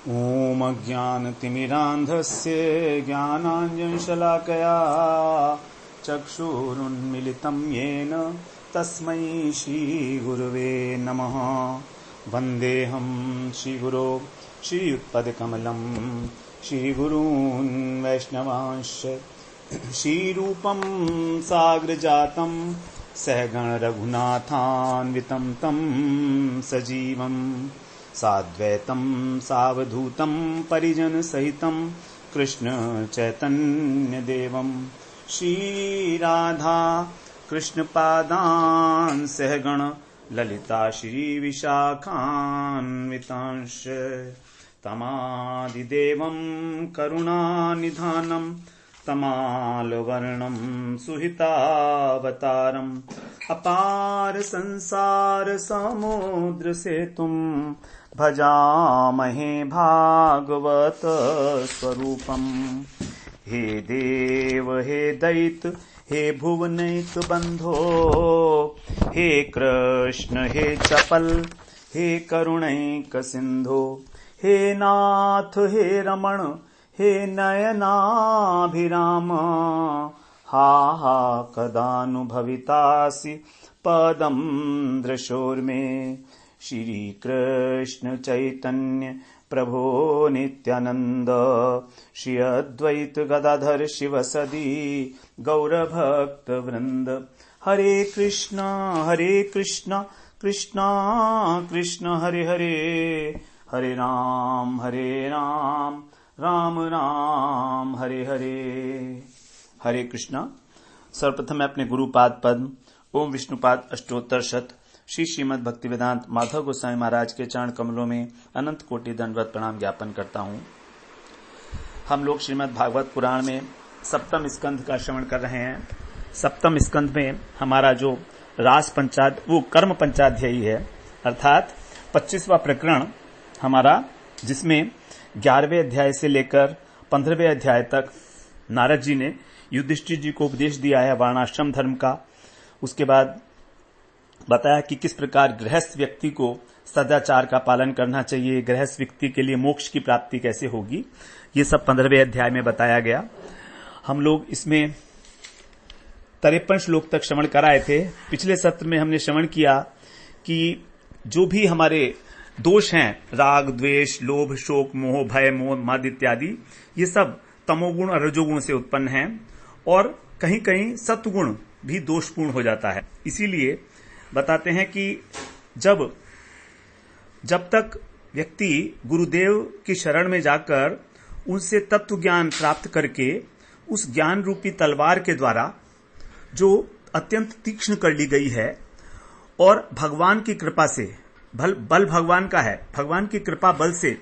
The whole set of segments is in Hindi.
ॐ अज्ञानतिमिरान्धस्य ज्ञानाञ्जनशलाकया चक्षुरुन्मिलितं येन तस्मै श्रीगुरुवे नमः। वन्देऽहं श्रीगुरो श्रीयुत्पदकमलं श्रीगुरून् वैष्णवांश्च श्रीरूपं साग्रजातं सहगण रघुनाथान्वितं तं सजीवम् साद्वैतं सावधूतं परिजन सहितं कृष्ण चैतन्य देवं श्रीराधा कृष्ण पादान् सहगण ललिता श्री विशाखान्वितांश्च तमादिदेवं करुणानिधानं तमालवर्णं सुहितावतारम् अपार संसार समुद्र सेतुं भजामहे भागवत स्वरूपम्। हे देव हे दैत हे भुवनैक बंधो, हे कृष्ण हे चपल हे करुणैक सिंधो, हे नाथ हे रमण हे नयनाभिराम, हा हा कदानुभवितासि पदं दृशोर्मे। श्री कृष्ण चैतन्य प्रभो नित्यानंद, श्री अद्वैत गदाधर शिवसदी गौरभक्त वृंद। हरे कृष्ण कृष्ण कृष्ण हरे हरे, हरे राम राम राम हरे हरे। हरे कृष्णा। सर्वप्रथम मैं अपने गुरुपाद पद्म ओम विष्णुपाद अष्टोत्तर शत श्री श्रीमद् भक्तिवेदांत माधव गोस्वामी महाराज के चरण कमलों में अनंत कोटि दंडवत प्रणाम ज्ञापन करता हूँ। हम लोग श्रीमद् भागवत पुराण में सप्तम स्कंध का श्रवण कर रहे हैं। सप्तम स्कंध में हमारा जो रास पंचाद वो कर्म पंचाध्यायी है, अर्थात 25वां प्रकरण हमारा, जिसमें 11वें अध्याय से लेकर 15वें अध्याय तक नारद जी ने युधिष्ठिर जी को उपदेश दिया है वर्णाश्रम धर्म का। उसके बाद बताया कि किस प्रकार गृहस्थ व्यक्ति को सदाचार का पालन करना चाहिए, गृहस्थ व्यक्ति के लिए मोक्ष की प्राप्ति कैसे होगी, ये सब 15वें अध्याय में बताया गया। हम लोग इसमें 53 श्लोक तक श्रवण कराए थे। पिछले सत्र में हमने श्रवण किया कि जो भी हमारे दोष हैं, राग द्वेष लोभ शोक मोह भय मोह मद इत्यादि, ये सब तमोगुण और रजोगुण से उत्पन्न हैं और कहीं कहीं सत्वगुण भी दोषपूर्ण हो जाता है। इसीलिए बताते हैं कि जब तक व्यक्ति गुरुदेव की शरण में जाकर उनसे तत्व ज्ञान प्राप्त करके उस ज्ञान रूपी तलवार के द्वारा जो अत्यंत तीक्ष्ण कर ली गई है और भगवान की कृपा से, बल भगवान का है, भगवान की कृपा बल से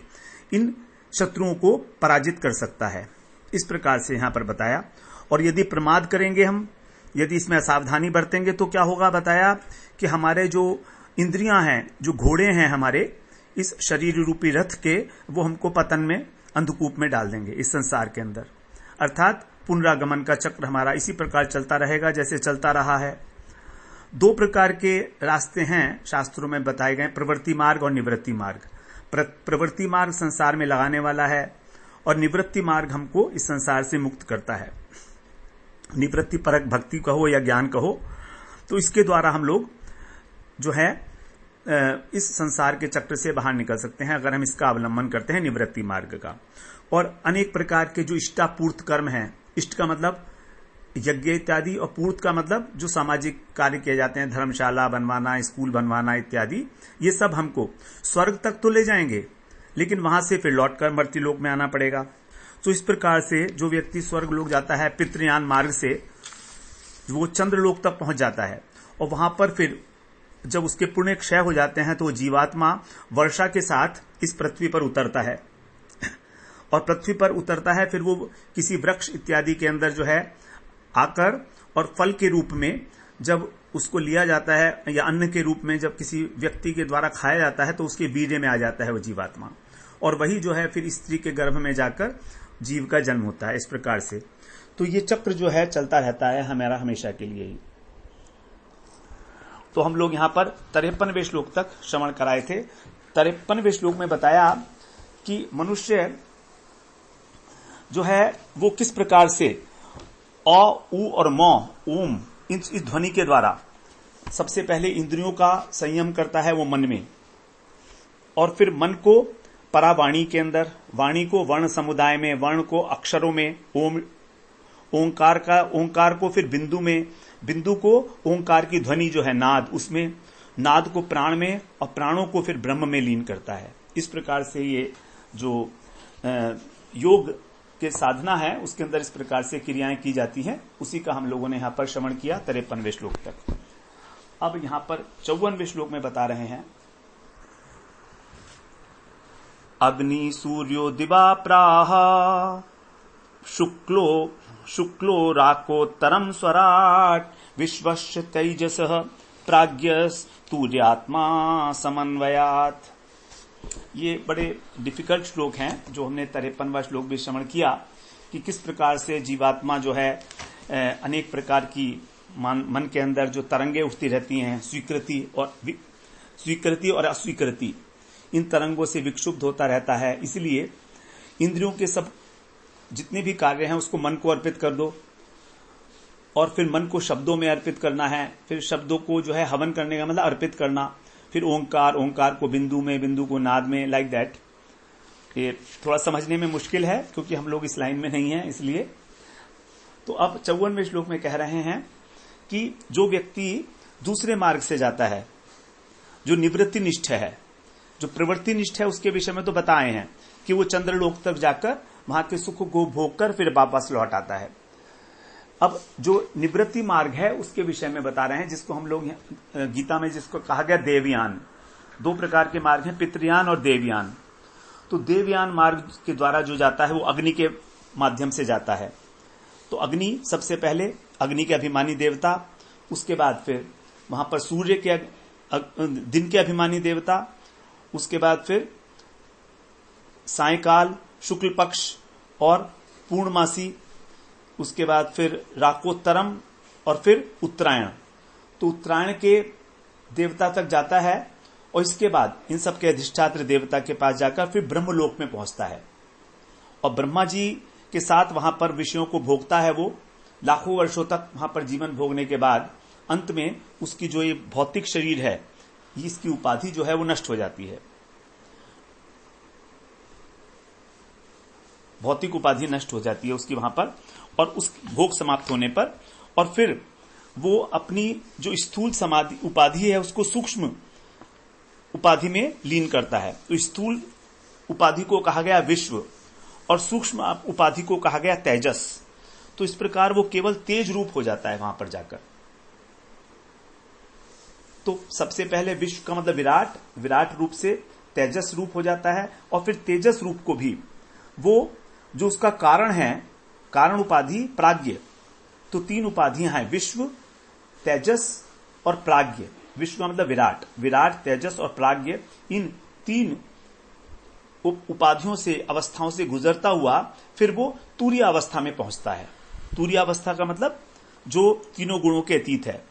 इन शत्रुओं को पराजित कर सकता है, इस प्रकार से यहां पर बताया। और यदि प्रमाद करेंगे हम, यदि इसमें असावधानी बरतेंगे तो क्या होगा, बताया कि हमारे जो इंद्रियां हैं, जो घोड़े हैं हमारे इस शरीर रूपी रथ के, वो हमको पतन में अंधकूप में डाल देंगे इस संसार के अंदर। अर्थात पुनरागमन का चक्र हमारा इसी प्रकार चलता रहेगा जैसे चलता रहा है। 2 प्रकार के रास्ते हैं शास्त्रों में बताए गए, प्रवृत्ति मार्ग और निवृत्ति मार्ग। प्रवृत्ति मार्ग संसार में लगाने वाला है और निवृत्ति मार्ग हमको इस संसार से मुक्त करता है। निवृत्ति परक भक्ति कहो या ज्ञान कहो, तो इसके द्वारा हम लोग जो है इस संसार के चक्र से बाहर निकल सकते हैं अगर हम इसका अवलंबन करते हैं निवृत्ति मार्ग का। और अनेक प्रकार के जो इष्टापूर्त कर्म हैं, इष्ट का मतलब यज्ञ इत्यादि और पूर्त का मतलब जो सामाजिक कार्य किए जाते हैं, धर्मशाला बनवाना, स्कूल बनवाना इत्यादि, ये सब हमको स्वर्ग तक तो ले जाएंगे लेकिन वहां से फिर लौटकर मर्त्य लोक में आना पड़ेगा। तो इस प्रकार से जो व्यक्ति स्वर्ग लोक जाता है पितृयान मार्ग से, वो चंद्रलोक तक पहुंच जाता है और वहां पर फिर जब उसके पुण्य क्षय हो जाते हैं तो वो जीवात्मा वर्षा के साथ इस पृथ्वी पर उतरता है और पृथ्वी पर उतरता है फिर वो किसी वृक्ष इत्यादि के अंदर जो है आकर और फल के रूप में जब उसको लिया जाता है या अन्न के रूप में जब किसी व्यक्ति के द्वारा खाया जाता है तो उसके वीर्य में आ जाता है वो जीवात्मा, और वही जो है फिर स्त्री के गर्भ में जाकर जीव का जन्म होता है। इस प्रकार से तो ये चक्र जो है चलता रहता है हमारा हमेशा के लिए ही। तो हम लोग यहाँ पर 53वें श्लोक तक श्रवण कराए थे। 53वें श्लोक में बताया कि मनुष्य जो है वो किस प्रकार से अ, उ और म, ओम, इस ध्वनि के द्वारा सबसे पहले इंद्रियों का संयम करता है वो मन में, और फिर मन को परावाणी के अंदर, वाणी को वर्ण समुदाय में, वर्ण को अक्षरों में, ओंकार को फिर बिंदु में, बिंदु को ओंकार की ध्वनि जो है नाद, उसमें नाद को प्राण में, और प्राणों को फिर ब्रह्म में लीन करता है। इस प्रकार से ये जो योग के साधना है उसके अंदर इस प्रकार से क्रियाएं की जाती हैं। उसी का हम लोगों ने यहां पर श्रवण किया 53वें श्लोक तक। अब यहां पर 54वें श्लोक में बता रहे हैं, अग्नि सूर्यो दिवा प्राह शुक्लो राकोत्तरम स्वराट विश्वस्य तेजसः प्राज्ञस्तूर्यात्मा समन्वयात्। ये बड़े डिफिकल्ट श्लोक हैं जो हमने 53वां श्लोक भी श्रवण किया कि किस प्रकार से जीवात्मा जो है अनेक प्रकार की मन के अंदर जो तरंगे उठती रहती हैं, स्वीकृति और अस्वीकृति, इन तरंगों से विक्षुब्ध होता रहता है। इसलिए इंद्रियों के सब जितने भी कार्य हैं उसको मन को अर्पित कर दो, और फिर मन को शब्दों में अर्पित करना है, फिर शब्दों को जो है हवन करने का मतलब अर्पित करना, फिर ओंकार को बिंदु में, बिंदु को नाद में, लाइक दैट। ये थोड़ा समझने में मुश्किल है क्योंकि हम लोग इस लाइन में नहीं हैं, इसलिए। तो अब 54वें श्लोक में कह रहे हैं कि जो व्यक्ति दूसरे मार्ग से जाता है, जो निवृत्ति निष्ठ है, जो प्रवृत्ति निष्ठ है, उसके विषय में तो बताए हैं कि वो चंद्रलोक तक जाकर वहां के सुख को भोग कर फिर वापस लौट आता है। अब जो निवृत्ति मार्ग है उसके विषय में बता रहे हैं, जिसको हम लोग गीता में जिसको कहा गया देवयान। 2 प्रकार के मार्ग हैं, पितृयान और देवयान। तो देवयान मार्ग के द्वारा जो जाता है वो अग्नि के माध्यम से जाता है। तो अग्नि सबसे पहले, अग्नि के अभिमानी देवता, उसके बाद फिर वहां पर सूर्य के दिन के अभिमानी देवता, उसके बाद फिर सायकाल, शुक्ल पक्ष और पूर्णमासी, उसके बाद फिर राकोत्तरम और फिर उत्तरायण। तो उत्तरायण के देवता तक जाता है और इसके बाद इन सब के अधिष्ठात्र देवता के पास जाकर फिर ब्रह्मलोक में पहुंचता है, और ब्रह्मा जी के साथ वहां पर विषयों को भोगता है। वो लाखों वर्षों तक वहां पर जीवन भोगने के बाद अंत में उसकी जो ये भौतिक शरीर है, इसकी उपाधि जो है वो नष्ट हो जाती है, भौतिक उपाधि नष्ट हो जाती है उसकी वहां पर, और उस भोग समाप्त होने पर, और फिर वो अपनी जो स्थूल समाधि उपाधि है उसको सूक्ष्म उपाधि में लीन करता है। तो स्थूल उपाधि को कहा गया विश्व और सूक्ष्म उपाधि को कहा गया तेजस। तो इस प्रकार वो केवल तेज रूप हो जाता है वहां पर जाकर। तो सबसे पहले विश्व का मतलब विराट, विराट रूप से तेजस रूप हो जाता है, और फिर तेजस रूप को भी वो जो उसका कारण है, कारण उपाधि प्राज्ञ। तो 3 उपाधियां हैं, विश्व, तेजस और प्राज्ञ। विश्व का मतलब विराट, विराट, तेजस और प्राज्ञ, इन 3 उपाधियों से, अवस्थाओं से गुजरता हुआ फिर वो तूर्य अवस्था में पहुंचता है। तूर्य अवस्था का मतलब जो तीनों गुणों के अतीत है।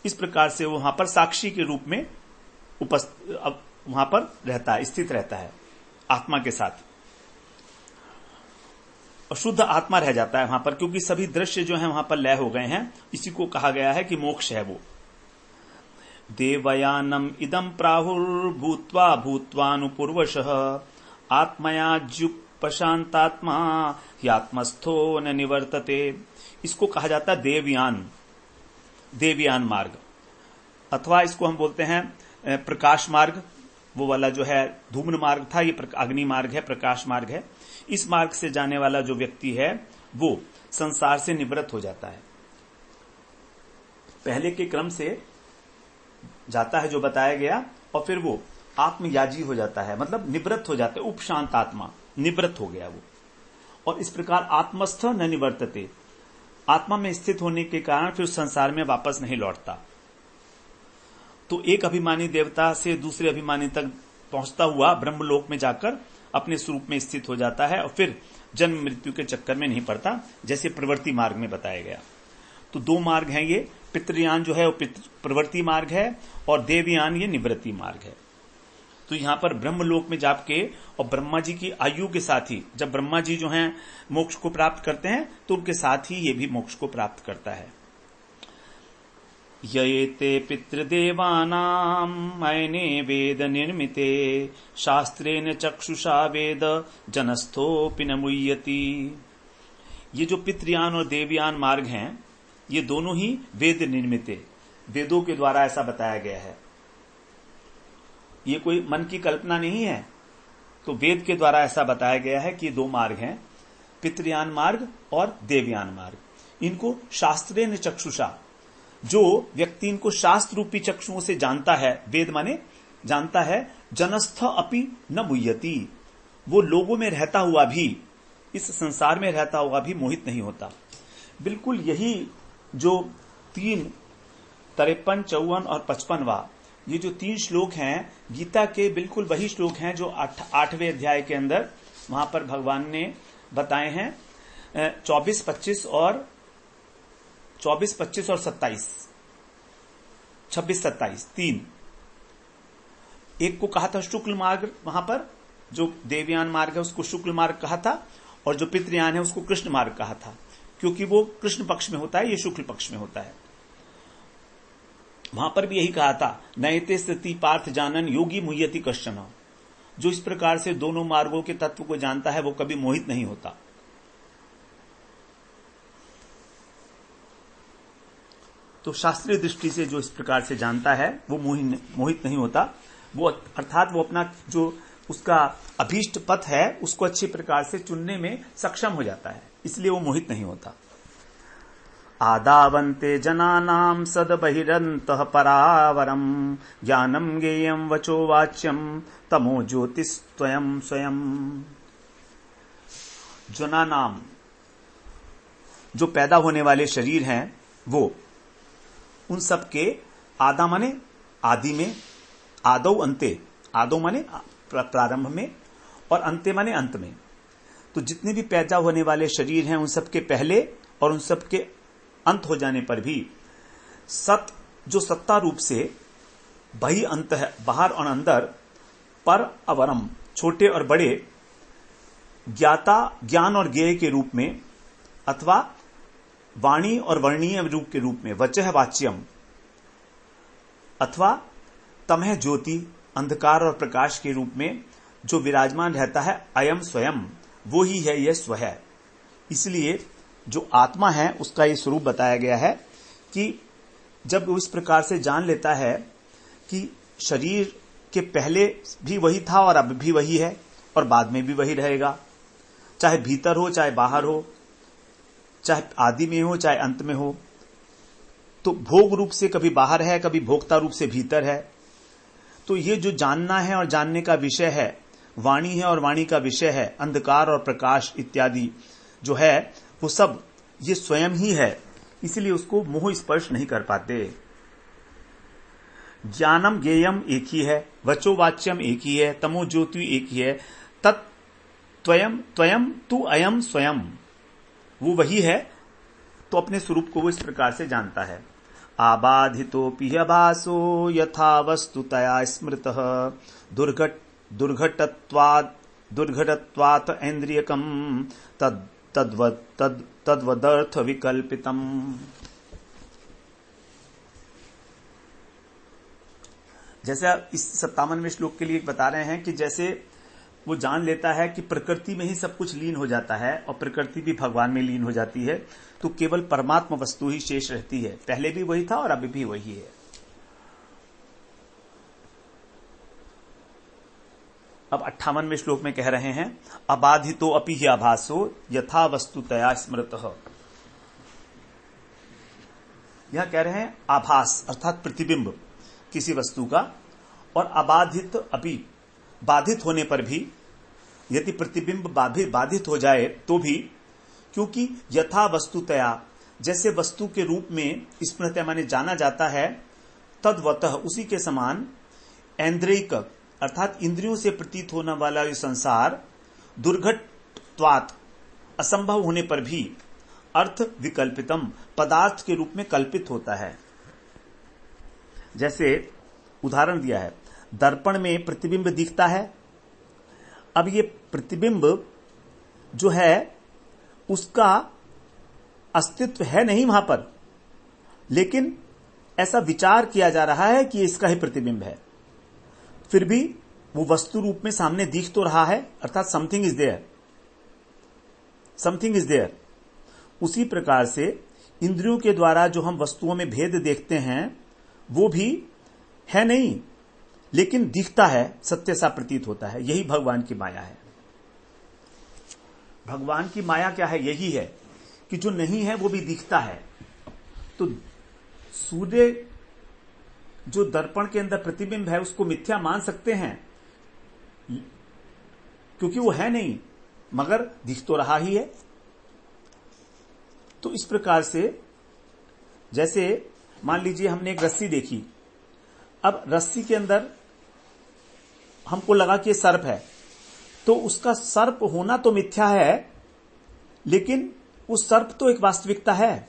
इस प्रकार से वो वहां पर साक्षी के रूप में वहां पर रहता है, स्थित रहता है आत्मा के साथ, और शुद्ध आत्मा रह जाता है वहां पर, क्योंकि सभी दृश्य जो हैं वहां पर लय हो गए हैं। इसी को कहा गया है कि मोक्ष है वो। देवयानम इदम प्राहुर्भूत्वा भूत्वानुपूर्वशः आत्मयाज्युपशांतात्मा ह्यात्मस्थो न निवर्तते। इसको कहा जाता है देवयान, देवयान मार्ग, अथवा इसको हम बोलते हैं प्रकाश मार्ग। वो वाला जो है धूम्र मार्ग था, ये अग्नि मार्ग है, प्रकाश मार्ग है। इस मार्ग से जाने वाला जो व्यक्ति है वो संसार से निवृत्त हो जाता है। पहले के क्रम से जाता है जो बताया गया, और फिर वो आत्मयाजी हो जाता है, मतलब निवृत्त हो जाता है, उपशांत आत्मा, निवृत्त हो गया वो। और इस प्रकार आत्मस्थ न निवर्तते, आत्मा में स्थित होने के कारण फिर संसार में वापस नहीं लौटता। तो एक अभिमानी देवता से दूसरे अभिमानी तक पहुंचता हुआ ब्रह्मलोक में जाकर अपने स्वरूप में स्थित हो जाता है, और फिर जन्म मृत्यु के चक्कर में नहीं पड़ता, जैसे प्रवृत्ति मार्ग में बताया गया। तो 2 मार्ग हैं ये, पितृयान जो है वो प्रवृत्ति मार्ग है, और देवयान ये निवृत्ति मार्ग है। तो तो यहां पर ब्रह्मलोक में जाके और ब्रह्मा जी की आयु के साथ ही, जब ब्रह्मा जी जो हैं मोक्ष को प्राप्त करते हैं तो उनके साथ ही ये भी मोक्ष को प्राप्त करता है। ययेते पितृदेवानां मयने वेद निर्मिते शास्त्रेण चक्षुषा वेद जनस्थोऽपि न मुह्यति। ये जो पितृयान और देवयान मार्ग हैं ये दोनों ही वेद निर्मित, वेदों के द्वारा ऐसा बताया गया है। ये कोई मन की कल्पना नहीं है, तो वेद के द्वारा ऐसा बताया गया है कि दो मार्ग हैं, पितृयान मार्ग और देवयान मार्ग। इनको शास्त्रेण चक्षुषा, जो व्यक्ति इनको शास्त्र रूपी चक्षुओं से जानता है, वेद माने जानता है, जनस्थ अपि न मुह्यति, वो लोगों में रहता हुआ भी, इस संसार में रहता हुआ भी मोहित नहीं होता। बिल्कुल यही जो 3, 53, 54 और 55वां, ये जो 3 श्लोक हैं गीता के, बिल्कुल वही श्लोक हैं जो 8वें अध्याय के अंदर वहां पर भगवान ने बताए हैं। 24, 25 और 27, 26, 27 3। एक को कहा था शुक्ल मार्ग, वहां पर जो देवयान मार्ग है उसको शुक्ल मार्ग कहा था, और जो पितृयान है उसको कृष्ण मार्ग कहा था, क्योंकि वो कृष्ण पक्ष में होता है, ये शुक्ल पक्ष में होता है। वहां पर भी यही कहा था, नयते स्थिति पार्थ जानन योगी मुह्यति कश्चन। जो इस प्रकार से दोनों मार्गों के तत्व को जानता है वो कभी मोहित नहीं होता। तो शास्त्रीय दृष्टि से जो इस प्रकार से जानता है वो मोहित नहीं होता। वो अर्थात वो अपना जो उसका अभीष्ट पथ है उसको अच्छी प्रकार से चुनने में सक्षम हो जाता है, इसलिए वो मोहित नहीं होता। आदावन्ते जनानां सद बहिरन्तः परावरम ज्ञानम ज्ञेयं वचो वाच्यम तमो ज्योतिस्त्वयं स्वयं। जनानाम, जो पैदा होने वाले शरीर हैं वो, उन सब के आदा माने आदि में, आदौ अंते, आदौ माने प्रारंभ में और अंते माने अंत में। तो जितने भी पैदा होने वाले शरीर हैं उन सब के पहले और उन सब के अंत हो जाने पर भी सत, जो सत्ता रूप से बही अंत है, बाहर और अंदर, पर अवरम, छोटे और बड़े, ज्ञाता, ज्ञान और ज्ञेय के रूप में, अथवा वाणी और वर्णीय रूप के रूप में, वचः वाच्यम, अथवा तमह ज्योति, अंधकार और प्रकाश के रूप में जो विराजमान रहता है, अयम स्वयं, वो ही है, यह स्व है। इसलिए जो आत्मा है उसका ये स्वरूप बताया गया है कि जब वो इस प्रकार से जान लेता है कि शरीर के पहले भी वही था और अब भी वही है और बाद में भी वही रहेगा, चाहे भीतर हो चाहे बाहर हो, चाहे आदि में हो चाहे अंत में हो, तो भोग रूप से कभी बाहर है कभी भोक्ता रूप से भीतर है। तो ये जो जानना है और जानने का विषय है, वाणी है और वाणी का विषय है, अंधकार और प्रकाश इत्यादि जो है वो सब ये स्वयं ही है, इसलिए उसको मोह स्पर्श नहीं कर पाते। ज्ञानम ज्ञेयम एक ही है, वचो वाच्यम एक ही है, तमो ज्योति एक ही है, तत्त्वयम त्वयम तु अयम स्वयं, वो वही है। तो अपने स्वरूप को वो इस प्रकार से जानता है। आबाधितोऽपि ह्यभासो यथा वस्तुतया स्मृतः दुर्घटत्वात् ऐन्द्रियकम् तद्वदर्थ विकल्पितम्। जैसे इस 57वें श्लोक के लिए बता रहे हैं कि जैसे वो जान लेता है कि प्रकृति में ही सब कुछ लीन हो जाता है और प्रकृति भी भगवान में लीन हो जाती है, तो केवल परमात्मा वस्तु ही शेष रहती है। पहले भी वही था और अभी भी वही है। अब 58वें श्लोक में कह रहे हैं, अबाधितो अपि हि आभासो यथा वस्तुतया स्मृतः। यह कह रहे हैं आभास अर्थात प्रतिबिंब किसी वस्तु का, और अबाधित अपि, बाधित होने पर भी, यदि प्रतिबिंब बाधित हो जाए तो भी, क्योंकि यथा वस्तुतया, जैसे वस्तु के रूप में स्मृत्या माने जाना जाता है, तद्वतः उसी के समान, ऐन्द्रियक अर्थात इंद्रियों से प्रतीत होने वाला ये संसार, दुर्घटत्वात् असंभव होने पर भी, अर्थ विकल्पितम पदार्थ के रूप में कल्पित होता है। जैसे उदाहरण दिया है, दर्पण में प्रतिबिंब दिखता है। अब ये प्रतिबिंब जो है उसका अस्तित्व है नहीं वहां पर, लेकिन ऐसा विचार किया जा रहा है कि इसका ही प्रतिबिंब है। फिर भी वो वस्तु रूप में सामने दिख तो रहा है, अर्थात something is there, something is there. उसी प्रकार से इंद्रियों के द्वारा जो हम वस्तुओं में भेद देखते हैं वो भी है नहीं, लेकिन दिखता है, सत्य सा प्रतीत होता है। यही भगवान की माया है। भगवान की माया क्या है? यही है कि जो नहीं है वो भी दिखता है। तो सूर्य जो दर्पण के अंदर प्रतिबिंब है उसको मिथ्या मान सकते हैं क्योंकि वो है नहीं, मगर दिख तो रहा ही है। तो इस प्रकार से जैसे मान लीजिए हमने एक रस्सी देखी, अब रस्सी के अंदर हमको लगा कि ये सर्प है, तो उसका सर्प होना तो मिथ्या है, लेकिन उस सर्प तो एक वास्तविकता है।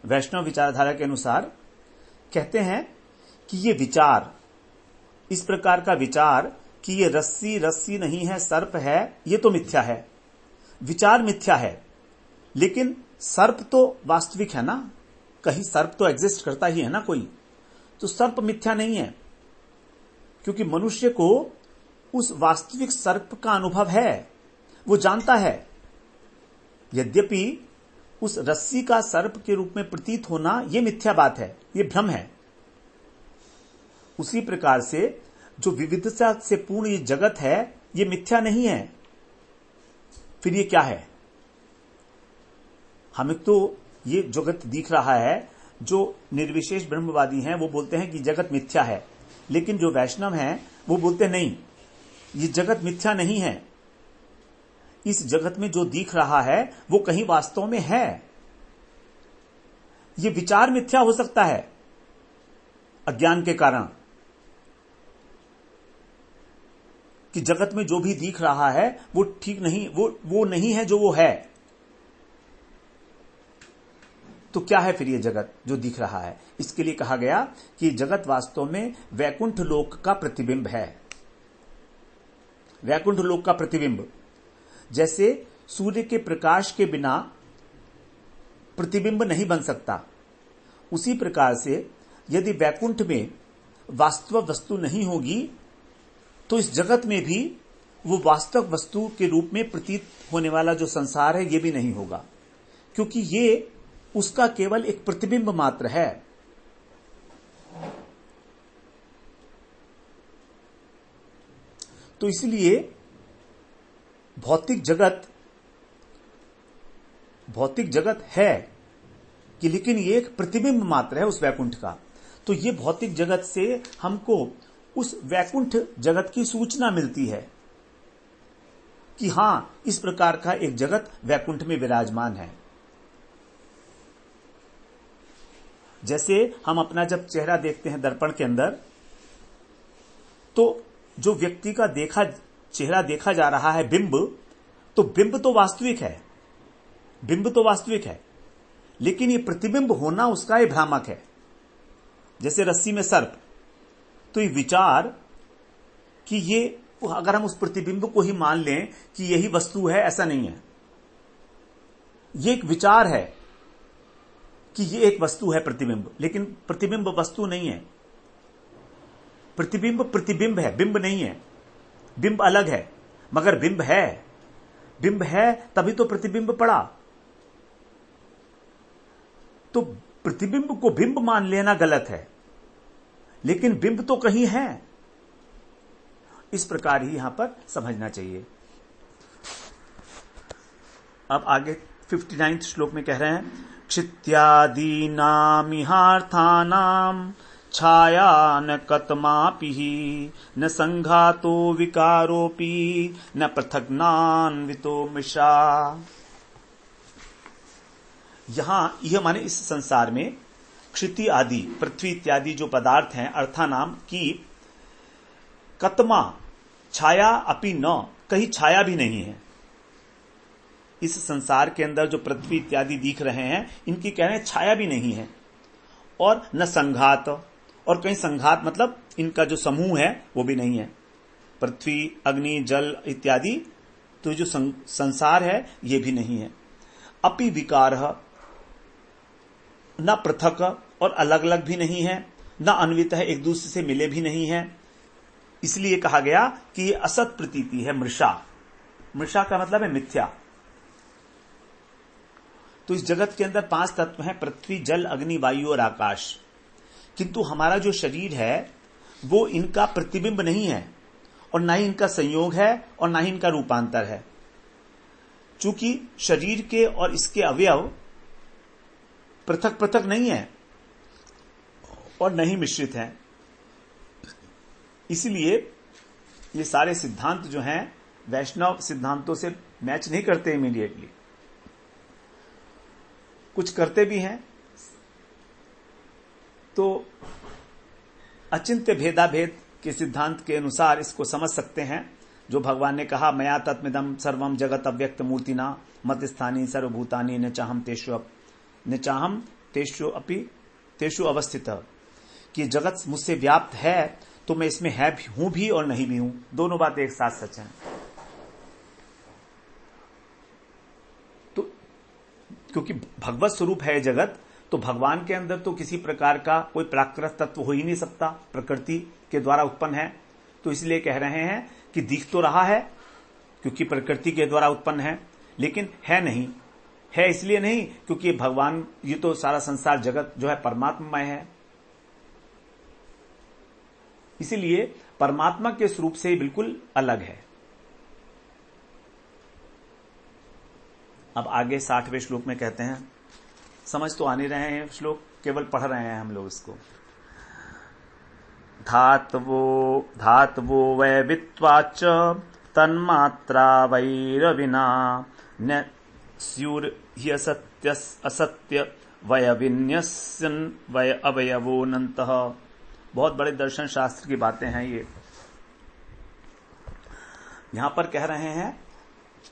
वैष्णव विचारधारा के अनुसार कहते हैं कि ये विचार, इस प्रकार का विचार कि ये रस्सी रस्सी नहीं है, सर्प है, ये तो मिथ्या है। विचार मिथ्या है, लेकिन सर्प तो वास्तविक है ना, कहीं सर्प तो एग्जिस्ट करता ही है ना कोई। तो सर्प मिथ्या नहीं है, क्योंकि मनुष्य को उस वास्तविक सर्प का अनुभव है, वो जानता है। यद्यपि उस रस्सी का सर्प के रूप में प्रतीत होना यह मिथ्या बात है, ये भ्रम है। उसी प्रकार से जो विविधता से पूर्ण ये जगत है, ये मिथ्या नहीं है। फिर ये क्या है? हमें तो ये जगत दिख रहा है। जो निर्विशेष ब्रह्मवादी हैं वो बोलते हैं कि जगत मिथ्या है, लेकिन जो वैष्णव हैं वो बोलते हैं नहीं, ये जगत मिथ्या नहीं है। इस जगत में जो दिख रहा है वो कहीं वास्तव में है। ये विचार मिथ्या हो सकता है अज्ञान के कारण, कि जगत में जो भी दिख रहा है वो ठीक नहीं, वो नहीं है जो वो है। तो क्या है फिर ये जगत जो दिख रहा है? इसके लिए कहा गया कि जगत वास्तव में वैकुंठ लोक का प्रतिबिंब है। वैकुंठ लोक का प्रतिबिंब, जैसे सूर्य के प्रकाश के बिना प्रतिबिंब नहीं बन सकता, उसी प्रकार से यदि वैकुंठ में वास्तव वस्तु नहीं होगी तो इस जगत में भी वो वास्तव वस्तु के रूप में प्रतीत होने वाला जो संसार है ये भी नहीं होगा, क्योंकि ये उसका केवल एक प्रतिबिंब मात्र है। तो इसलिए भौतिक जगत है कि, लेकिन ये एक प्रतिबिंब मात्र है उस वैकुंठ का। तो ये भौतिक जगत से हमको उस वैकुंठ जगत की सूचना मिलती है कि हां, इस प्रकार का एक जगत वैकुंठ में विराजमान है। जैसे हम अपना जब चेहरा देखते हैं दर्पण के अंदर, तो जो व्यक्ति का चेहरा देखा जा रहा है बिंब, तो बिंब तो वास्तविक है, बिंब तो वास्तविक है, लेकिन ये प्रतिबिंब होना उसका ये भ्रामक है। जैसे रस्सी में सर्प, तो ये विचार कि ये, अगर हम उस प्रतिबिंब को ही मान लें कि यही वस्तु है, ऐसा नहीं है। ये एक विचार है कि ये एक वस्तु है प्रतिबिंब, लेकिन प्रतिबिंब वस्तु नहीं है। प्रतिबिंब प्रतिबिंब है, बिंब नहीं है। बिंब अलग है, मगर बिंब है। बिंब है तभी तो प्रतिबिंब पड़ा। तो प्रतिबिंब को बिंब मान लेना गलत है, लेकिन बिंब तो कहीं है। इस प्रकार ही यहां पर समझना चाहिए। अब आगे 59 श्लोक में कह रहे हैं, क्षित्यादीनामिहार्थानां छाया न कतमापि न संघातो विकारोपि न पृथग्नान्वितो मृषा। यहां यह माने इस संसार में क्षिति आदि, पृथ्वी इत्यादि जो पदार्थ हैं, अर्थानाम की कतमा छाया अपि न, कहीं छाया भी नहीं है। इस संसार के अंदर जो पृथ्वी इत्यादि दिख रहे हैं, इनकी कह रहे हैं छाया भी नहीं है। और न संघात, और कहीं संघात मतलब इनका जो समूह है वो भी नहीं है। पृथ्वी, अग्नि, जल इत्यादि तो जो संसार है ये भी नहीं है। अपि विकार, न पृथक और अलग अलग भी नहीं है, न अन्वित है, एक दूसरे से मिले भी नहीं है। इसलिए कहा गया कि ये असत प्रतीति है, मृषा। मृषा का मतलब है मिथ्या। तो इस जगत के अंदर 5 तत्व हैं, पृथ्वी, जल, अग्नि, वायु और आकाश। किंतु हमारा जो शरीर है वो इनका प्रतिबिंब नहीं है और ना ही इनका संयोग है और ना ही इनका रूपांतर है। चूंकि शरीर के और इसके अवयव पृथक पृथक नहीं है और नहीं मिश्रित हैं, इसलिए ये सारे सिद्धांत जो हैं वैष्णव सिद्धांतों से मैच नहीं करते इमीडिएटली। कुछ करते भी हैं तो अचिंत्य भेदाभेद के सिद्धांत के अनुसार इसको समझ सकते हैं। जो भगवान ने कहा, मया तत्मिदं सर्वम जगत अव्यक्त मूर्तिना मत स्थानी सर्वभूतानि न चाहम तेषु अपि तेषु अवस्थित, कि जगत मुझसे व्याप्त है तो मैं इसमें है भी हूं भी और नहीं भी हूं, दोनों बातें एक साथ सच हैं। तो क्योंकि भगवत स्वरूप है जगत, तो भगवान के अंदर तो किसी प्रकार का कोई प्राकृत तत्व हो ही नहीं सकता, प्रकृति के द्वारा उत्पन्न है। तो इसलिए कह रहे हैं कि दिख तो रहा है क्योंकि प्रकृति के द्वारा उत्पन्न है, लेकिन है नहीं। है इसलिए नहीं क्योंकि भगवान, ये तो सारा संसार जगत जो है परमात्ममय है, इसीलिए परमात्मा के स्वरूप से बिल्कुल अलग है। अब आगे 60वें श्लोक में कहते हैं, समझ तो आ नहीं रहे हैं श्लोक, केवल पढ़ रहे हैं हम लोग इसको। धातवो वै वित्वाच तन्मात्रा वैरविना न स्युर हि असत्य वय विन्यस्यन् वय अवयवोऽनन्तः। बहुत बड़े दर्शन शास्त्र की बातें हैं ये। यहां पर कह रहे हैं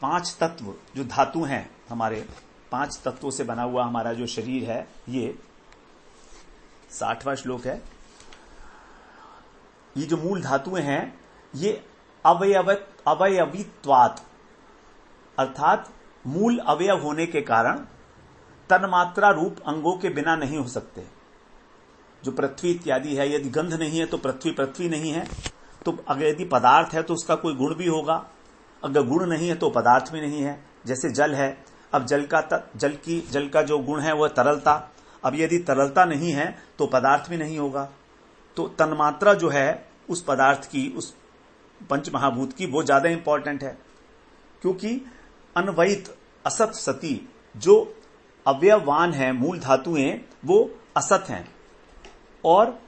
5 तत्व जो धातु हैं, हमारे 5 तत्वों से बना हुआ हमारा जो शरीर है, ये 60वां श्लोक है। ये जो मूल धातुएं हैं ये अवयवित्वात्, अर्थात मूल अवयव होने के कारण तन्मात्रा रूप अंगों के बिना नहीं हो सकते। जो पृथ्वी इत्यादि है, यदि गंध नहीं है तो पृथ्वी नहीं है। तो अगर यदि पदार्थ है तो उसका कोई गुण भी होगा, अगर गुण नहीं है तो पदार्थ भी नहीं है। जैसे जल है, अब जल का जो गुण है वह तरलता, अब यदि तरलता नहीं है तो पदार्थ भी नहीं होगा। तो तन्मात्रा जो है उस पदार्थ की, उस पंच महाभूत की, वो ज्यादा इंपॉर्टेंट है। क्योंकि अन्वयित असत सती जो अवयववान है, मूल धातुएं वो असत हैं, और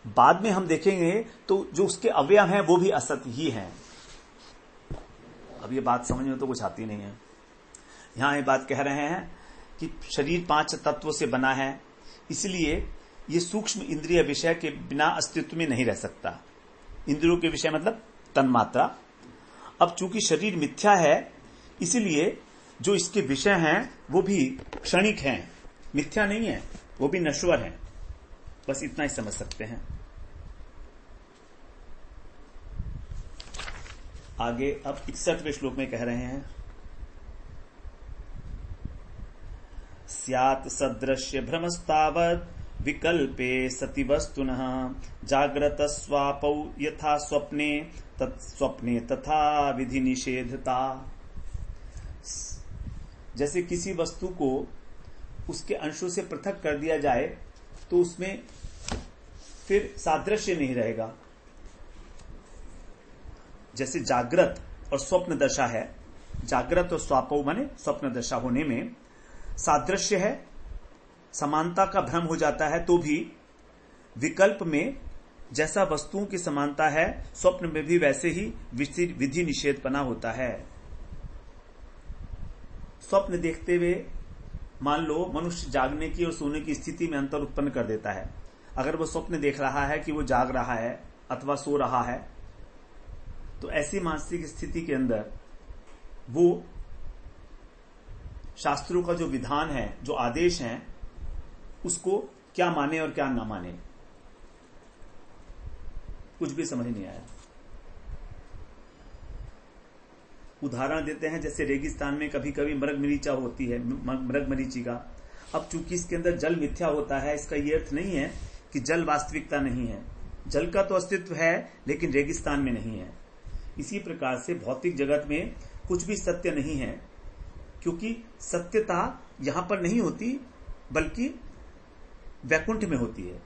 बाद में हम देखेंगे तो जो उसके अवयव हैं वो भी असत ही हैं। अब ये बात समझ में तो कुछ आती नहीं है। यहां ये बात कह रहे हैं कि शरीर 5 तत्वों से बना है, इसलिए ये सूक्ष्म इंद्रिय विषय के बिना अस्तित्व में नहीं रह सकता। इंद्रियों के विषय मतलब तन्मात्रा। अब चूंकि शरीर मिथ्या है, इसलिए जो इसके विषय हैं वो भी क्षणिक हैं, मिथ्या नहीं है, वो भी नश्वर हैं। बस इतना ही समझ सकते हैं। आगे अब 61वें श्लोक में कह रहे हैं, स्यात् सदृश्य भ्रमस्तावत् विकल्पे सति वस्तुनः जाग्रत स्वापौ यथा स्वप्ने तत्स्वप्ने तथा विधि निषेधता। जैसे किसी वस्तु को उसके अंशों से पृथक कर दिया जाए तो उसमें फिर सादृश्य नहीं रहेगा। जैसे जागृत और स्वप्न दशा है, जागृत और स्वापौ माने स्वप्न दशा होने में सादृश्य है, समानता का भ्रम हो जाता है, तो भी विकल्प में जैसा वस्तुओं की समानता है, स्वप्न में भी वैसे ही विधि निषेधपना होता है। स्वप्न देखते हुए मान लो मनुष्य जागने की और सोने की स्थिति में अंतर उत्पन्न कर देता है। अगर वो स्वप्न देख रहा है कि वो जाग रहा है अथवा सो रहा है, तो ऐसी मानसिक स्थिति के अंदर वो शास्त्रों का जो विधान है, जो आदेश हैं, उसको क्या माने और क्या ना माने। कुछ भी समझ नहीं आया। उदाहरण देते हैं, जैसे रेगिस्तान में कभी कभी मृगमरीचा होती है, मृगमरीचिका। अब चूंकि इसके अंदर जल मिथ्या होता है, इसका ये अर्थ नहीं है कि जल वास्तविकता नहीं है। जल का तो अस्तित्व है, लेकिन रेगिस्तान में नहीं है। इसी प्रकार से भौतिक जगत में कुछ भी सत्य नहीं है, क्योंकि सत्यता यहां पर नहीं होती, बल्कि वैकुंठ में होती है।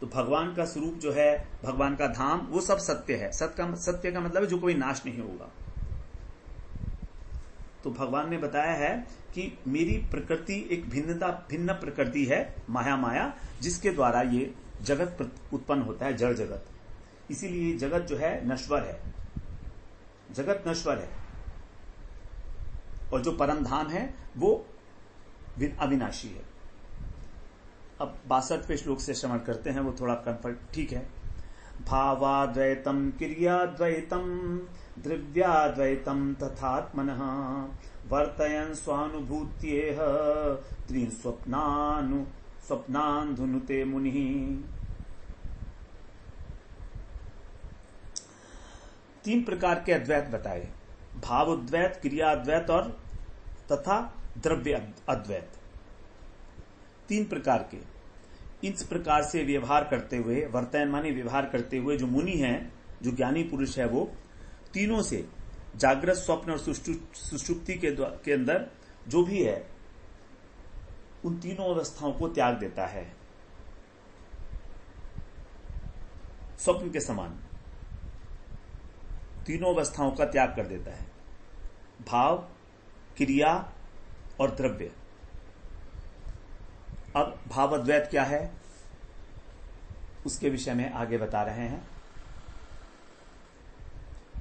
तो भगवान का स्वरूप जो है, भगवान का धाम, वो सब सत्य है। सत्य का मतलब है जो कोई नाश नहीं होगा। तो भगवान ने बताया है कि मेरी प्रकृति एक भिन्न प्रकृति है, माया, जिसके द्वारा ये जगत उत्पन्न होता है, जड़ जगत। इसीलिए जगत जो है नश्वर है, जगत नश्वर है, और जो परम धाम है वो अविनाशी है। अब 62वें श्लोक से श्रवण करते हैं, वो थोड़ा कंफर्ट ठीक है। भावाद्वैतम क्रियाद्वैतम द्रव्याद्वैतम तथात्मनः वर्तयन् स्वानुभूत्येह त्रीन् स्वप्नान्धुनुते मुनिः। तीन प्रकार के अद्वैत बताए, भावोद्वैत, क्रियाद्वैत और तथा द्रव्य अद्वैत। तीन प्रकार के। इस प्रकार से व्यवहार करते हुए, वर्तयन माने व्यवहार करते हुए जो मुनि हैं, जो ज्ञानी पुरुष है, वो तीनों से, जागृत, स्वप्न और सुषुप्ति के अंदर जो भी है, उन तीनों अवस्थाओं को त्याग देता है, स्वप्न के समान तीनों अवस्थाओं का त्याग कर देता है। भाव, क्रिया और द्रव्य। अब भाव अद्वैत क्या है, उसके विषय में आगे बता रहे हैं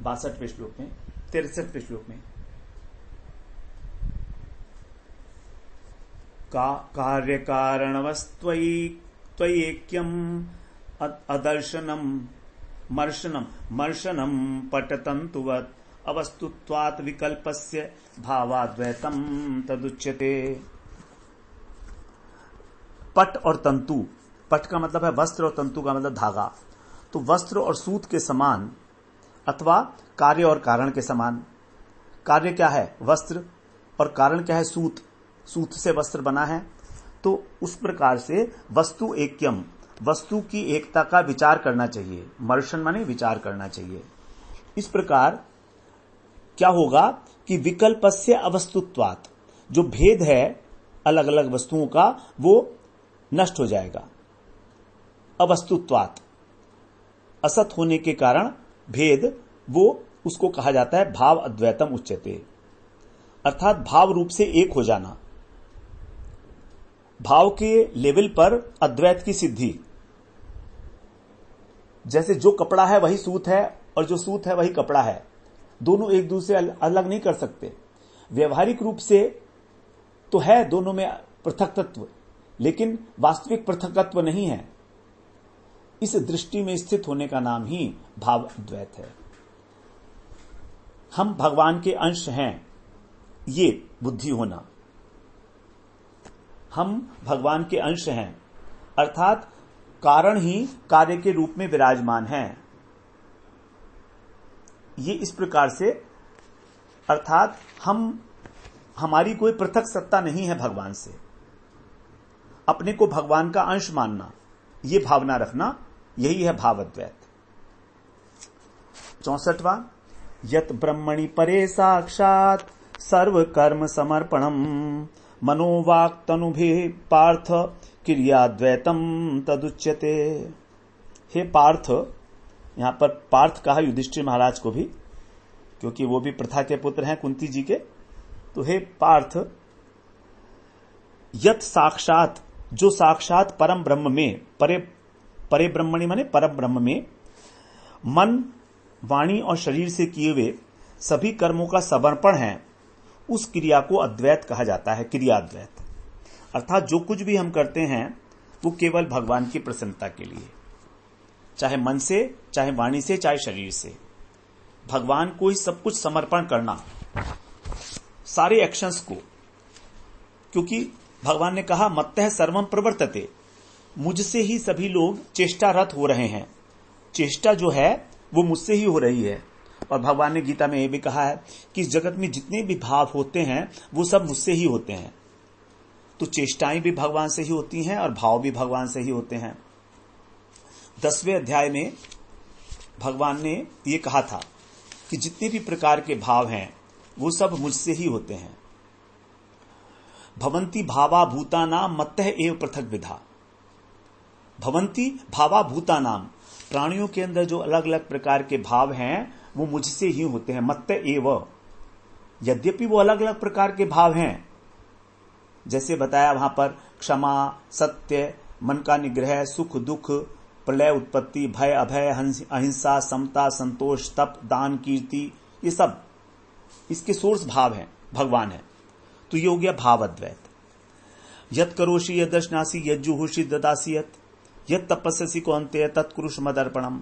62वें श्लोक में, 63वें श्लोक में। कार्य कारणवस्त्वैक्यम अदर्शनम मर्शनम पटतंतुवत् अवस्तुत्वात् विकल्पस्य भावाद्वैतम तदुच्यते। पट और तंतु, पट का मतलब है वस्त्र और तंतु का मतलब धागा। तो वस्त्र और सूत के समान, अथवा कार्य और कारण के समान। कार्य क्या है, वस्त्र, और कारण क्या है, सूत। सूत से वस्त्र बना है। तो उस प्रकार से वस्तु ऐक्यम, वस्तु की एकता का विचार करना चाहिए। मर्शन माने विचार करना चाहिए। इस प्रकार क्या होगा कि विकल्पस्य अवस्तुत्वात्, जो भेद है अलग अलग वस्तुओं का, वो नष्ट हो जाएगा। अवस्तुत्वात्, असत होने के कारण भेद, वो उसको कहा जाता है भाव अद्वैतम उच्यते, अर्थात भाव रूप से एक हो जाना। भाव के लेवल पर अद्वैत की सिद्धि। जैसे जो कपड़ा है वही सूत है, और जो सूत है वही कपड़ा है, दोनों एक दूसरे अलग नहीं कर सकते। व्यवहारिक रूप से तो है दोनों में पृथक तत्व, लेकिन वास्तविक पृथकत्व नहीं है। इस दृष्टि में स्थित होने का नाम ही भाव अद्वैत है। हम भगवान के अंश हैं, ये बुद्धि होना। हम भगवान के अंश हैं, अर्थात कारण ही कार्य के रूप में विराजमान है। ये इस प्रकार से, अर्थात हमारी कोई पृथक सत्ता नहीं है भगवान से। अपने को भगवान का अंश मानना, ये भावना रखना, यही है भाव अद्वैत। 64वां, यत ब्रह्मणि परे साक्षात सर्व कर्म समर्पणम मनोवाक् तनुभि पार्थ क्रियाद्वैतम तदुच्यते। हे पार्थ, यहां पर पार्थ कहा युधिष्ठिर महाराज को भी, क्योंकि वो भी प्रथा के पुत्र हैं कुंती जी के। तो हे पार्थ, यत साक्षात, जो साक्षात परम ब्रह्म में, परे ब्रह्मणि माने परम ब्रह्म में मन, वाणी और शरीर से किए हुए सभी कर्मों का समर्पण है, उस क्रिया को अद्वैत कहा जाता है, क्रियाद्वैत। अर्थात जो कुछ भी हम करते हैं वो केवल भगवान की प्रसन्नता के लिए, चाहे मन से, चाहे वाणी से, चाहे शरीर से। भगवान को ही सब कुछ समर्पण करना, सारे एक्शंस को, क्योंकि भगवान ने कहा मत्तः सर्वम प्रवर्तते, मुझसे ही सभी लोग चेष्टारत हो रहे हैं। चेष्टा जो है वो मुझसे ही हो रही है। और भगवान ने गीता में यह भी कहा है कि इस जगत में जितने भी भाव होते हैं वो सब मुझसे ही होते हैं। तो चेष्टाएं भी भगवान से ही होती हैं और भाव भी भगवान से ही होते हैं। 10वें अध्याय में भगवान ने ये कहा था कि जितने भी प्रकार के भाव हैं वो सब मुझसे ही होते हैं। भवंती भावा भूतानाम मत्तः एव पृथक विधा। भवंती भावा भूतानाम, प्राणियों के अंदर जो अलग अलग प्रकार के भाव हैं वो मुझसे ही होते हैं। मत्तः एव, यद्यपि वो अलग अलग प्रकार के भाव हैं, जैसे बताया वहां पर क्षमा, सत्य, मन का निग्रह, सुख दुख, प्रलय उत्पत्ति, भय अभय, अहिंसा, समता, संतोष, तप, दान, कीर्ति, ये सब इसके सोर्स भाव हैं, भगवान है। तो ये हो गया भाव अद्वैत। यत करोषि यदश्नासी यज्जुहुषि ददासी यत यत तपस्यसि कौन्तेय तत्कुरुष मदर्पणम।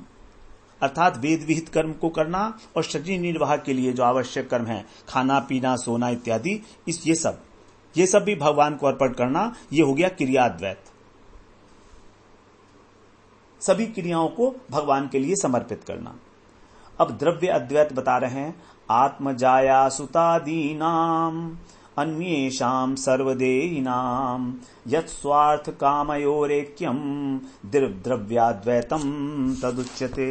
अर्थात वेद विहित कर्म को करना और शरीर निर्वाह के लिए जो आवश्यक कर्म है, खाना पीना सोना इत्यादि, ये सब भी भगवान को अर्पण करना, ये हो गया क्रियाद्वैत। सभी क्रियाओं को भगवान के लिए समर्पित करना। अब द्रव्य अद्वैत बता रहे हैं। आत्मजाया सुतादीनाम अन्येषाम सर्वदेहिनाम यत् स्वार्थ कामयोरेक्यम द्रव्याद्वैतम तदुच्यते।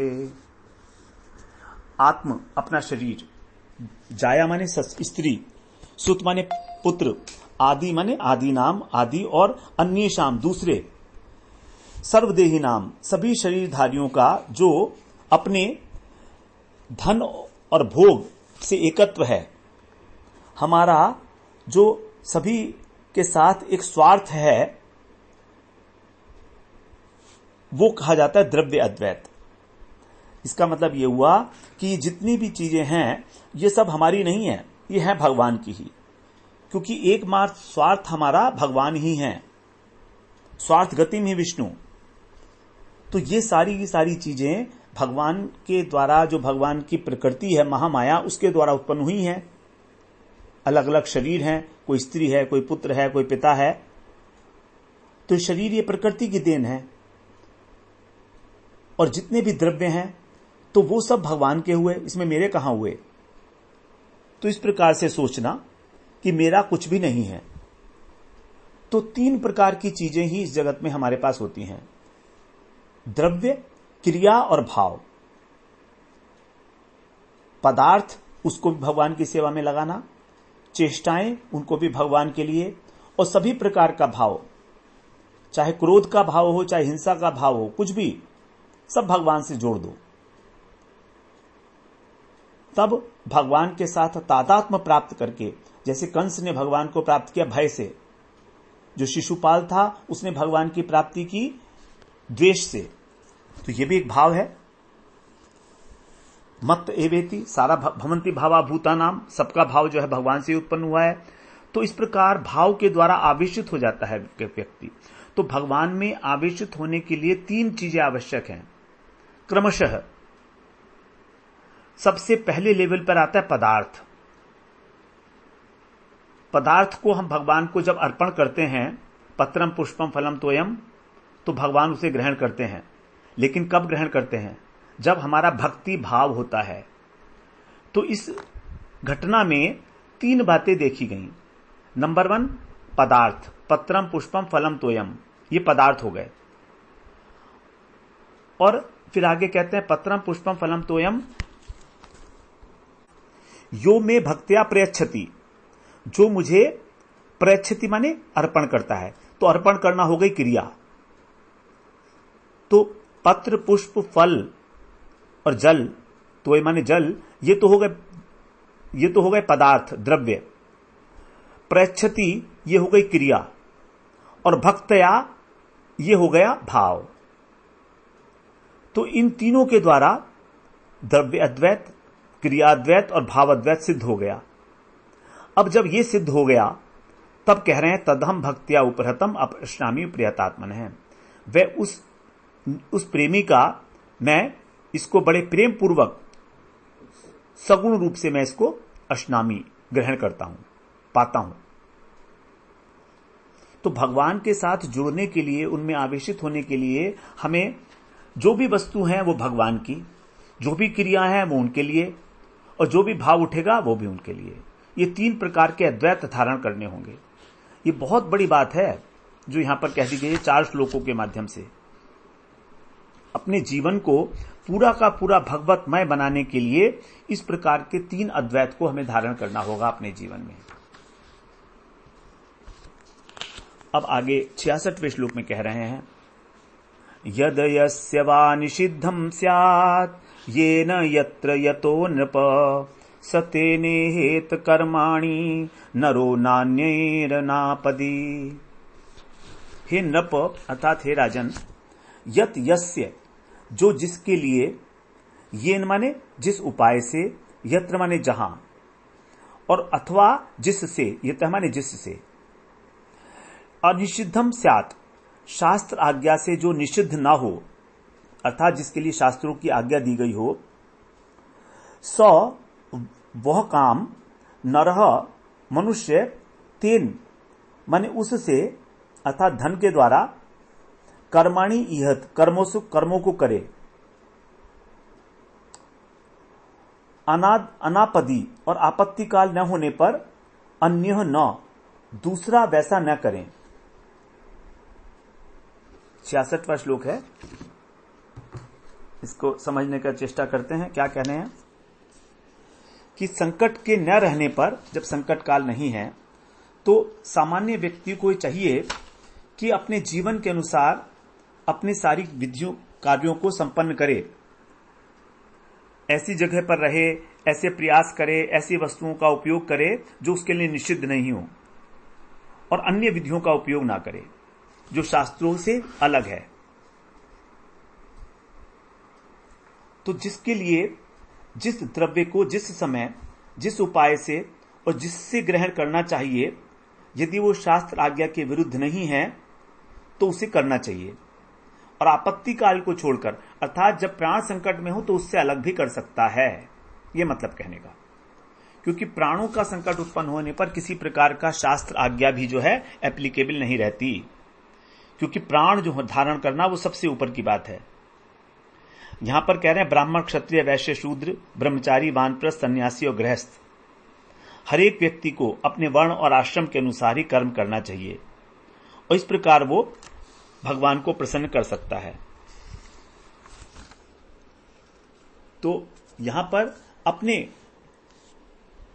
आत्म अपना शरीर, जाया माने स्त्री, सुत माने पुत्र, आदि माने आदि नाम आदि, और अन्येषाम दूसरे, सर्वदेही नाम सभी शरीरधारियों का जो अपने धन और भोग से एकत्व है, हमारा जो सभी के साथ एक स्वार्थ है, वो कहा जाता है द्रव्य अद्वैत। इसका मतलब ये हुआ कि जितनी भी चीजें हैं ये सब हमारी नहीं है, ये है भगवान की ही, क्योंकि एकमात्र स्वार्थ हमारा भगवान ही है। स्वार्थ गतिम ही विष्णु। तो ये सारी की सारी चीजें भगवान के द्वारा, जो भगवान की प्रकृति है महामाया, उसके द्वारा उत्पन्न हुई हैं। अलग अलग शरीर हैं, कोई स्त्री है, कोई पुत्र है, कोई पिता है। तो शरीर ये प्रकृति की देन है। और जितने भी द्रव्य हैं तो वो सब भगवान के हुए, इसमें मेरे कहां हुए। तो इस प्रकार से सोचना कि मेरा कुछ भी नहीं है। तो 3 प्रकार की चीजें ही इस जगत में हमारे पास होती हैं, द्रव्य, क्रिया और भाव। पदार्थ, उसको भी भगवान की सेवा में लगाना, चेष्टाएं, उनको भी भगवान के लिए, और सभी प्रकार का भाव, चाहे क्रोध का भाव हो, चाहे हिंसा का भाव हो, कुछ भी, सब भगवान से जोड़ दो। तब भगवान के साथ तादात्म्य प्राप्त करके, जैसे कंस ने भगवान को प्राप्त किया भय से, जो शिशुपाल था उसने भगवान की प्राप्ति की द्वेष से। तो यह भी एक भाव है। मत एवेति, सारा भवंती भावा भूतानाम, सबका भाव जो है भगवान से उत्पन्न हुआ है। तो इस प्रकार भाव के द्वारा आवेशित हो जाता है व्यक्ति। तो भगवान में आवेशित होने के लिए 3 चीजें आवश्यक हैं क्रमशः। सबसे पहले लेवल पर आता है पदार्थ। पदार्थ को हम भगवान को जब अर्पण करते हैं, पत्रम पुष्पम फलम तोयम, तो भगवान उसे ग्रहण करते हैं। लेकिन कब ग्रहण करते हैं? जब हमारा भक्ति भाव होता है। तो इस घटना में 3 बातें देखी गई। नंबर 1 पदार्थ, पत्रम पुष्पम फलम तोयम, ये पदार्थ हो गए। और फिर आगे कहते हैं पत्रम पुष्पम फलम तोयम यो में भक्त्या प्रयच्छति, जो मुझे प्रयच्छति माने अर्पण करता है। तो अर्पण करना हो गई क्रिया। तो पत्र पुष्प फल और जल, तो ये माने जल, ये तो हो गए पदार्थ द्रव्य। प्रयच्छति ये हो गई क्रिया, और भक्तया ये हो गया भाव। तो इन तीनों के द्वारा द्रव्य अद्वैत, क्रियाद्वैत और भावाद्वैत सिद्ध हो गया। अब जब ये सिद्ध हो गया तब कह रहे हैं तदहम भक्त्या उपहृतम अपश्नामी प्रियतात्मन है। वह उस प्रेमी का मैं इसको बड़े प्रेम पूर्वक सगुण रूप से मैं इसको अश्नामी ग्रहण करता हूं, पाता हूं। तो भगवान के साथ जुड़ने के लिए, उनमें आवेशित होने के लिए हमें जो भी वस्तु है वो भगवान की, जो भी क्रिया है वो उनके लिए, और जो भी भाव उठेगा वो भी उनके लिए। ये 3 प्रकार के अद्वैत धारण करने होंगे। ये बहुत बड़ी बात है जो यहां पर कह दी गई है 4 श्लोकों के माध्यम से। अपने जीवन को पूरा का पूरा भगवतमय बनाने के लिए इस प्रकार के 3 अद्वैत को हमें धारण करना होगा अपने जीवन में। अब आगे 66वें श्लोक में कह रहे हैं, यद यस्य वा निषिद्धं स्यात् येन यत्र यतो नृप स तेनेहेत कर्माणि नरो नान्यैरनापदी। हे नृप अर्थात हे राजन, यत यस्य जो जिसके लिए, येन माने जिस उपाय से, यत्र माने जहां, और अथवा जिससे, यत माने जिससे, अनिषिद्धम स्यात् शास्त्र आज्ञा से जो निषिद्ध ना हो, अर्थात जिसके लिए शास्त्रों की आज्ञा दी गई हो, सो वह काम, नरह मनुष्य, तेन माने उससे, अर्थात धन के द्वारा, कर्माणि इहत कर्मों को करे, अनापदी और आपत्ति काल न होने पर, अन्य न दूसरा वैसा न करें। 66वां श्लोक है, इसको समझने का चेष्टा करते हैं। क्या कहने हैं कि संकट के न रहने पर, जब संकट काल नहीं है, तो सामान्य व्यक्ति को चाहिए कि अपने जीवन के अनुसार अपनी सारी विधियों कार्यों को संपन्न करे, ऐसी जगह पर रहे, ऐसे प्रयास करे, ऐसी वस्तुओं का उपयोग करे जो उसके लिए निषिद्ध नहीं हो, और अन्य विधियों का उपयोग ना करे जो शास्त्रों से अलग है। तो जिसके लिए जिस द्रव्य को जिस समय, जिस उपाय से और जिससे ग्रहण करना चाहिए, यदि वो शास्त्र आज्ञा के विरुद्ध नहीं है तो उसे करना चाहिए, और आपत्ति काल को छोड़कर, अर्थात जब प्राण संकट में हो तो उससे अलग भी कर सकता है, यह मतलब कहने का। क्योंकि प्राणों का संकट उत्पन्न होने पर किसी प्रकार का शास्त्र आज्ञा भी जो है एप्लीकेबल नहीं रहती, क्योंकि प्राण जो धारण करना वो सबसे ऊपर की बात है। यहां पर कह रहे हैं ब्राह्मण, क्षत्रिय, वैश्य, शूद्र, ब्रह्मचारी, वानप्रस्थ, सन्यासी और गृहस्थ, हर एक व्यक्ति को अपने वर्ण और आश्रम के अनुसार ही कर्म करना चाहिए, और इस प्रकार वो भगवान को प्रसन्न कर सकता है। तो यहां पर अपने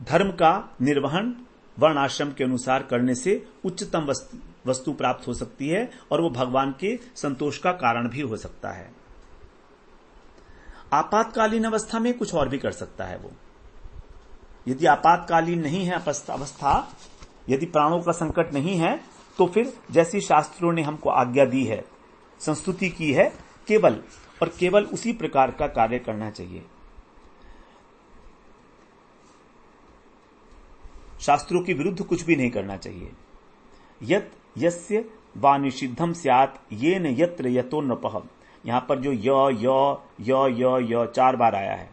धर्म का निर्वहन वर्ण आश्रम के अनुसार करने से उच्चतम वस्तु प्राप्त हो सकती है, और वो भगवान के संतोष का कारण भी हो सकता है। आपातकालीन अवस्था में कुछ और भी कर सकता है वो। यदि आपातकालीन नहीं है अवस्था, यदि प्राणों का संकट नहीं है, तो फिर जैसी शास्त्रों ने हमको आज्ञा दी है, संस्तुति की है, केवल और केवल उसी प्रकार का कार्य करना चाहिए। शास्त्रों के विरुद्ध कुछ भी नहीं करना चाहिए। यत यस्य वा निषिद्धम स्यात् येन यत्र यतो नृपः, यहां पर जो य 4 बार आया है,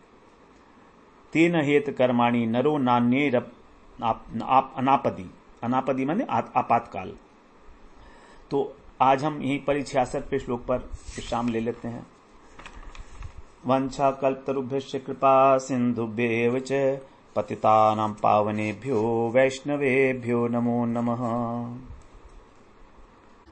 तेन हेत कर्माणि नरो नान्यैर अनापदी, अनापदी माने आपातकाल। तो आज हम यहीं पर 66वें श्लोक पर विश्राम ले लेते हैं। वंशा कल्पतरुभ्यश्च कृपा सिन्धुभ्येव च पतितानां पावनेभ्यो वैष्णवेभ्यो नमो नमः।